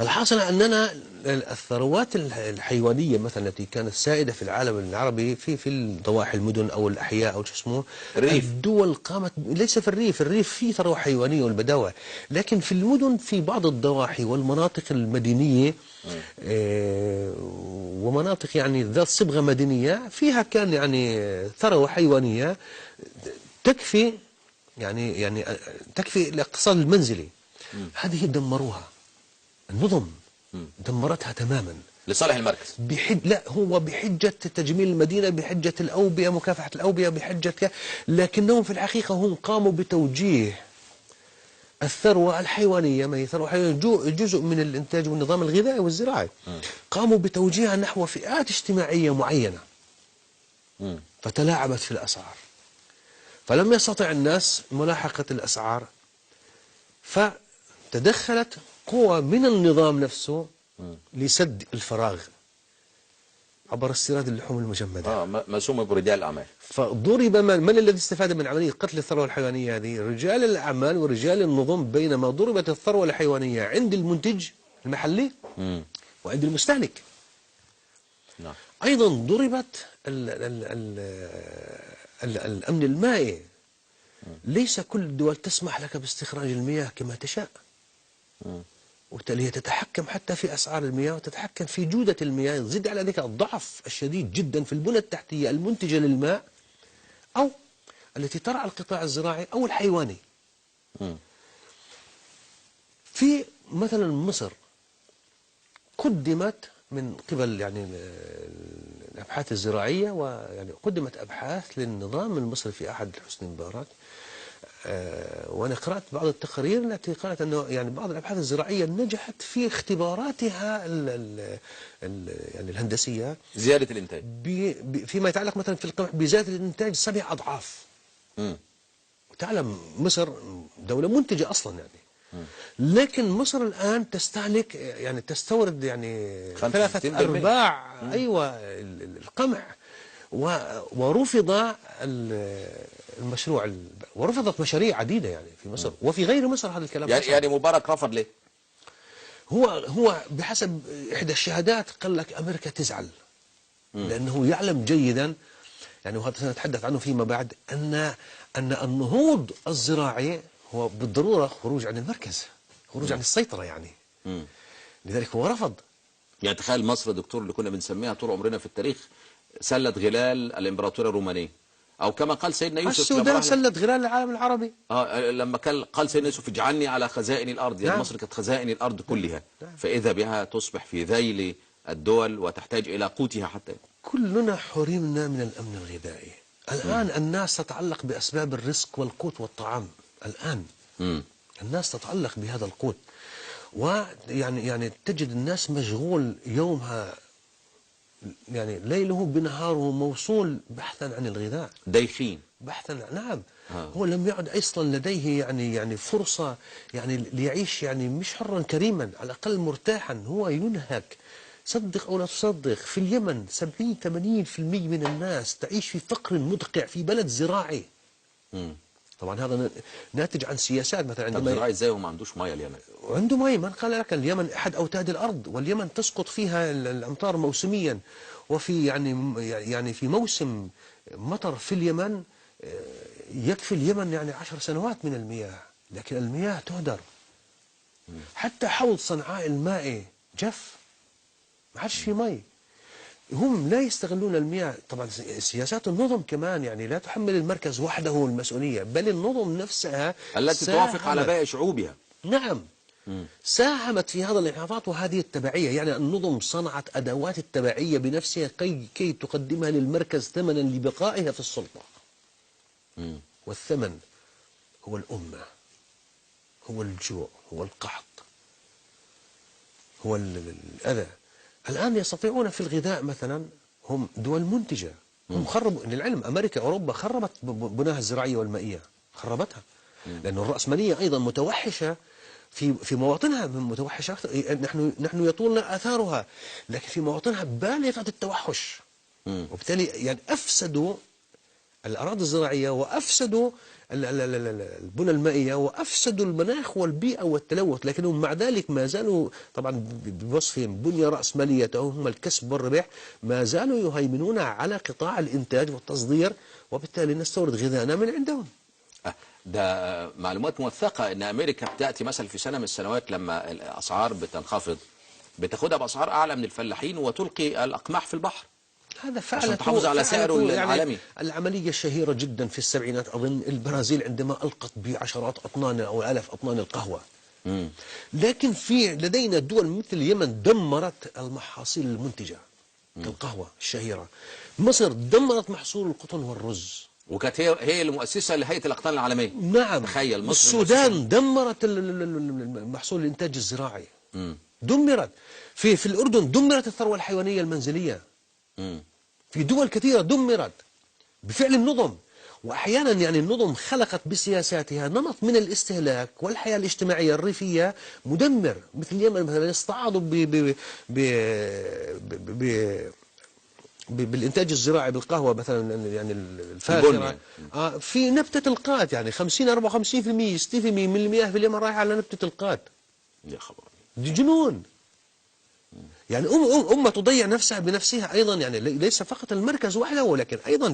الحاصل أننا الثروات الحيوانية مثلا التي كانت سائدة في العالم العربي في ضواحي المدن أو الأحياء أو شو اسمه الريف. الدول قامت ليس في الريف فيه ثروة حيوانية والبداوة، لكن في المدن في بعض الضواحي والمناطق المدينية ومناطق يعني ذات صبغة مدنية فيها كان يعني ثروة حيوانية تكفي يعني تكفي الاقتصاد المنزلي. هذه دمروها النظم، دمرتها تماما لصالح المركز. لا هو بحجة تجميل المدينة، بحجة الأوبئة، مكافحة الأوبئة، بحجة لكنهم في الحقيقة هم قاموا بتوجيه الثروة الحيوانية، ما هي ثروة حيوانية جزء من الإنتاج والنظام الغذائي والزراعي، قاموا بتوجيهها نحو فئات اجتماعية معينة فتلاعبت في الأسعار، فلم يستطع الناس ملاحقة الأسعار، فتدخلت قوى من النظام نفسه لسد الفراغ عبر استيراد اللحوم المجمدة. مسومة برجال الأعمال. فضرب من الذي استفاد من عملية قتل الثروة الحيوانية هذه؟ رجال الأعمال ورجال النظم، بينما ضربت الثروة الحيوانية عند المنتج المحلي وعند المستهلك. نعم. أيضا ضربت الأمن المائي. ليس كل الدول تسمح لك باستخراج المياه كما تشاء، وبالتالي هي تتحكم حتى في أسعار المياه وتتحكم في جودة المياه. زد على ذلك الضعف الشديد جدا في البنى التحتية المنتجة للماء أو التي ترعى القطاع الزراعي أو الحيواني. في مثلا مصر قدمت من قبل يعني الأبحاث الزراعية، ويعني قدمت أبحاث للنظام المصري في أحد حسني مبارك، وأنا قرأت بعض التقارير التي قالت أنه يعني بعض الأبحاث الزراعية نجحت في اختباراتها يعني الهندسية زيادة الإنتاج فيما يتعلق مثلا في القمح بزيادة الإنتاج 7 أضعاف. وتعلم مصر دولة منتجة أصلا يعني، لكن مصر الآن تستهلك يعني تستورد يعني 3/4 أيوة القمح، ورفض المشروع ورفضت مشاريع عديدة يعني في مصر وفي غير مصر. هذا الكلام يعني مبارك رفض ليه؟ هو بحسب إحدى الشهادات قال لك أمريكا تزعل، لأنه يعلم جيدا يعني، وهذا سنتحدث عنه فيما بعد، أن النهوض الزراعي هو بالضرورة خروج عن المركز، خروج عن السيطرة يعني. لذلك هو رفض. يعني تخيل مصر دكتور اللي كنا بنسميها طول عمرنا في التاريخ سلة غلال الإمبراطورية الرومانية، أو كما قال سيدنا يوسف السودان سلة غلال العالم العربي. لما قال سيدنا يوسف اجعلني على خزائن الأرض. يعني مصر كانت خزائن الأرض كلها، فإذا بها تصبح في ذيل الدول وتحتاج إلى قوتها حتى. كلنا حرمنا من الأمن الغذائي. الآن الناس تتعلق بأسباب الرزق والقوت والطعام. الآن الناس تتعلق بهذا القوت، ويعني تجد الناس مشغول يومها يعني ليله بنهاره موصول بحثا عن الغذاء، دايخين بحثا. نعم. هو لم يعد اصلا لديه يعني فرصة يعني ليعيش يعني مش حرا كريما، على الأقل مرتاحا. هو ينهك. صدق أو لا تصدق، في اليمن 70-80% من الناس تعيش في فقر مدقع في بلد زراعي. طبعا هذا ناتج عن سياسات. مثلا عندما زراعي ازاي وما عندوش ميه اليمن؟ عنده ميه. من قال لك اليمن احد اوتاد الارض، واليمن تسقط فيها الامطار موسميا، وفي يعني في موسم مطر في اليمن يكفي اليمن يعني 10 سنوات من المياه، لكن المياه تهدر. حتى حوض صنعاء المائي جف، ما عادش في مي. هم لا يستغلون المياه. طبعا سياسات النظم كمان يعني لا تحمل المركز وحده المسؤولية، بل النظم نفسها التي توافق على باقي شعوبها. نعم. ساهمت في هذا الانحطاط وهذه التبعية. يعني النظم صنعت أدوات التبعية بنفسها كي تقدمها للمركز ثمنا لبقائها في السلطة. والثمن هو الأمة، هو الجوع، هو القحط، هو الأذى. الآن يستطيعون في الغذاء مثلا، هم دول منتجة، هم خربوا. للعلم أمريكا أوروبا خربت بناها الزراعية والمائية، خربتها، لأن الرأسمالية أيضا متوحشة في مواطنها، متوحشة أكثر. نحن يطولنا آثارها، لكن في مواطنها بالغة التوحش. وبالتالي يعني أفسدوا الأراضي الزراعية وأفسدوا البنى المائية وأفسدوا المناخ والبيئة والتلوث، لكنهم مع ذلك ما زالوا طبعا بوصفهم بنية رأسمالية هم الكسب والربح، ما زالوا يهيمنون على قطاع الإنتاج والتصدير، وبالتالي نستورد غذاءنا من عندهم. ده معلومات موثقة ان امريكا بتأتي مثلا في سنة من السنوات لما الاسعار بتنخفض بتاخدها باسعار اعلى من الفلاحين وتلقي الاقماح في البحر هذا فعلا عشان تحافظ على سعره العالمي. العملية الشهيرة جدا في السبعينات أظن البرازيل عندما ألقت بعشرات أطنان أو آلاف أطنان القهوة. لكن لدينا دول مثل اليمن دمرت المحاصيل المنتجة كالقهوة الشهيرة. مصر دمرت محصول القطن والرز، وكانت هي المؤسسة لهيئة الأقطان العالمية. نعم. تخيل مصر. السودان دمرت محصول الإنتاج الزراعي. دمرت في الأردن دمرت الثروة الحيوانية المنزلية. في دول كثيرة دمرت بفعل النظم. وأحيانا يعني النظم خلقت بسياساتها نمط من الاستهلاك والحياة الاجتماعية الريفية مدمر، مثل اليمن مثلا استعاضوا بالإنتاج الزراعي بالقهوة مثلا، يعني الفاخرة في نبتة القات، يعني 50 54% 60% من المياه في اليمن رايحة على نبتة القات. يا خبر، دي جنون. يعني أمة تضيع نفسها بنفسها أيضا، يعني ليس فقط المركز وحده ولكن أيضا